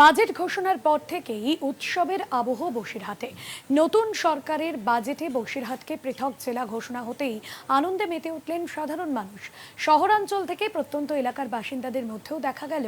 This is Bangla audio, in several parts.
বাজেট ঘোষণার পর থেকেই উৎসবের আবহ বসিরহাটে। নতুন সরকারের বাজেটে বসিরহাটকে পৃথক জেলা ঘোষণা হতেই আনন্দে মেতে উঠলেন সাধারণ মানুষ। শহরাঞ্চল থেকে প্রত্যন্ত এলাকার বাসিন্দাদের মধ্যেও দেখা গেল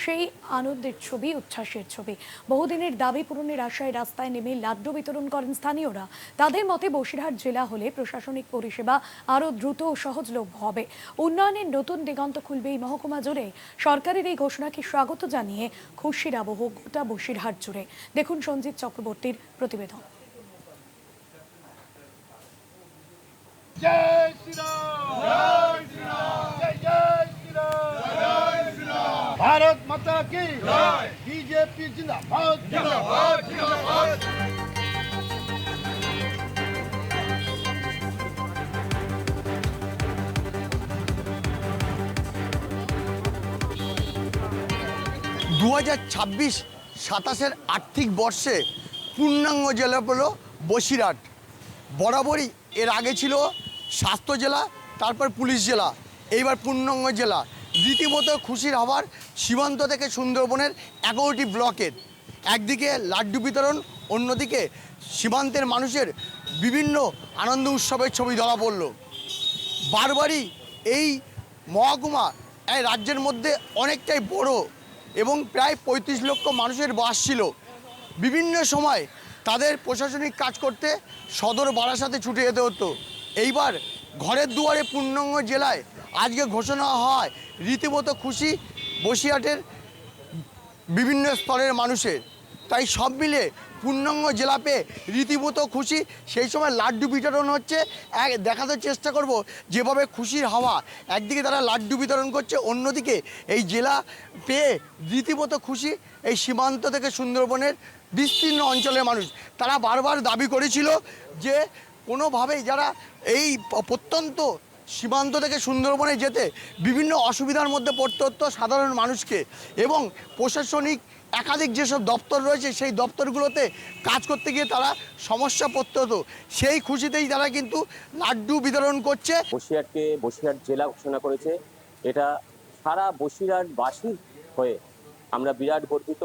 সেই আনন্দের ছবি, উচ্ছ্বাসের ছবি। বহুদিনের দাবি পূরণের আশায় রাস্তায় নেমে লাড্ডু বিতরণ করেন স্থানীয়রা। তাদের মতে বসিরহাট জেলা হলে প্রশাসনিক পরিষেবা আরও দ্রুত ও সহজলভ্য হবে। উন্নয়নের নতুন দিগন্ত খুলবে এই মহকুমা জুড়ে। সরকারের এই ঘোষণাকে স্বাগত জানিয়ে খুশির আবহ গোটা বসিরহাট জুড়ে। দেখুন সঞ্জিত চক্রবর্তীর প্রতিবেদন। भारत माता की बीजेपी जिंदाबाद जिंदाबाद जिंदाबाद। 2026-27 আর্থিক বর্ষে পূর্ণাঙ্গ জেলা হলো বসিরহাট। বরাবরই এর আগে ছিল স্বাস্থ্য জেলা, তারপর পুলিশ জেলা, এইবার পূর্ণাঙ্গ জেলা। রীতিমতো খুশির হবার সীমান্ত থেকে সুন্দরবনের 11টি ব্লকের একদিকে লাড্ডু বিতরণ, অন্যদিকে সীমান্তের মানুষের বিভিন্ন আনন্দ উৎসবের ছবি ধরা পড়ল। বারবারই এই মহকুমা এই রাজ্যের মধ্যে অনেকটাই বড় এবং প্রায় 35 লক্ষ মানুষের বাস ছিল। বিভিন্ন সময় তাদের প্রশাসনিক কাজ করতে সদর বারাসাতে ছুটে যেতে হতো। এইবার ঘরের দুয়ারে পূর্ণাঙ্গ জেলায় আজকে ঘোষণা হয়, রীতিমতো খুশি বসিরহাটের বিভিন্ন স্তরের মানুষের। তাই সব মিলে পূর্ণাঙ্গ জেলা পেয়ে রীতিমতো খুশি। সেই সময় লাড্ডু বিতরণ হচ্ছে। দেখাতে চেষ্টা করব যেভাবে খুশির হাওয়া, একদিকে তারা লাড্ডু বিতরণ করছে, অন্যদিকে এই জেলা পেয়ে রীতিমতো খুশি এই সীমান্ত থেকে সুন্দরবনের বিস্তীর্ণ অঞ্চলের মানুষ। তারা বারবার দাবি করেছিল যে কোনোভাবেই যারা এই প্রত্যন্ত সীমান্ত থেকে সুন্দরবনে যেতে বিভিন্ন অসুবিধার মধ্যে পড়তে হতো সাধারণ মানুষকে, এবং প্রশাসনিক একাধিক যেসব দপ্তর রয়েছে সেই দপ্তরগুলোতে কাজ করতে গিয়ে তারা সমস্যা পড়তে হতো। সেই খুশিতেই তারা কিন্তু লাড্ডু বিতরণ করছে। বসিরহাটকে বসিরহাট জেলা ঘোষণা করেছে, এটা সারা বসিরহাটবাসীর হয়ে আমরা বিরাট গর্বিত।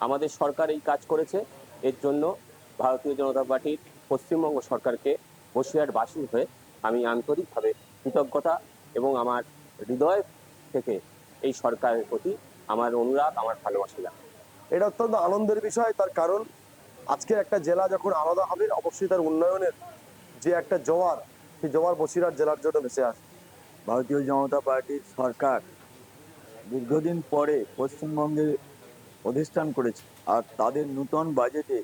আমাদের সরকার এই কাজ করেছে, এর জন্য ভারতীয় জনতা পার্টির পশ্চিমবঙ্গ সরকারকে বসিরহাটবাসীর হয়ে আমি আন্তরিকভাবে কৃতজ্ঞতা এবং আমার হৃদয় থেকে এই সরকারের প্রতি আমার অনুরাগ, আমার ভালোবাসা জানাই। এটা অত্যন্ত আনন্দের বিষয়, তার কারণ আজকে একটা জেলা যখন আলাদা হবে অবশ্যই তার উন্নয়নের যে একটা জোয়ার, সেই জোয়ার বসিরহাট জেলার জন্য ভেসে আসে। ভারতীয় জনতা পার্টির সরকার দীর্ঘদিন পরে পশ্চিমবঙ্গে অধিষ্ঠান করেছে, আর তাদের নতুন বাজেটে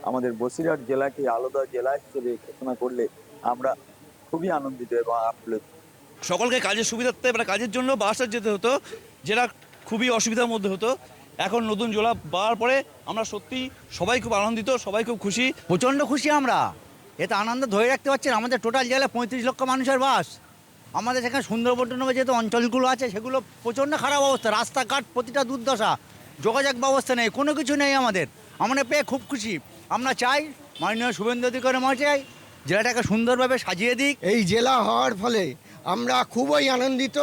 আমাদের বসিরহাট জেলাকে আলাদা জেলা হিসেবে ঘোষণা করলে আমরা খুবই আনন্দিত এবং আপ্লুত। সকলকে কাজের সুবিধার্থে কাজের জন্য বাসে যেতে হতো, যেটা খুবই অসুবিধার মধ্যে হতো। এখন নতুন জেলা পাওয়ার পরে আমরা সত্যি সবাই খুব আনন্দিত, সবাই খুব খুশি, প্রচণ্ড খুশি আমরা। এতে আনন্দ ধরে রাখতে পারছেন। আমাদের টোটাল জেলায় 35 লক্ষ মানুষের বাস। আমাদের সেখানে সুন্দরবন যেহেতু অঞ্চলগুলো আছে সেগুলো প্রচণ্ড খারাপ অবস্থা, রাস্তাঘাট প্রতিটা দুর্দশা, যোগাযোগ ব্যবস্থা নেই, কোনো কিছু নেই। আমরা পেয়ে খুব খুশি। আমরা চাই মাননীয় শুভেন্দু অধিকারী মহাশয় জেলাটাকে সুন্দরভাবে সাজিয়ে দিক। এই জেলা হওয়ার ফলে আমরা খুবই আনন্দিত,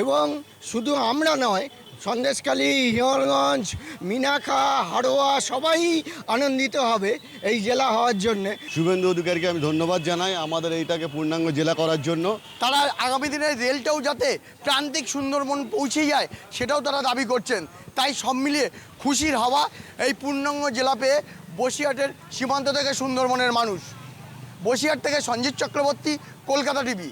এবং শুধু আমরা নয়, সন্দেশখালী, হিঙ্গলগঞ্জ, মিনাখা, হাড়োয়া সবাই আনন্দিত হবে এই জেলা হওয়ার জন্যে। শুভেন্দু অধিকারীকে আমি ধন্যবাদ জানাই আমাদের এইটাকে পূর্ণাঙ্গ জেলা করার জন্য। তারা আগামী দিনে রেলটাও যাতে প্রান্তিক সুন্দরবন পৌঁছে যায় সেটাও তারা দাবি করছেন। তাই সব মিলিয়ে খুশির হাওয়া এই পূর্ণাঙ্গ জেলা পেয়ে বসিরহাটের সীমান্ত থেকে সুন্দরবনের মানুষ। বসিরহাট থেকে সঞ্জিত চক্রবর্তী, কলকাতা টিভি।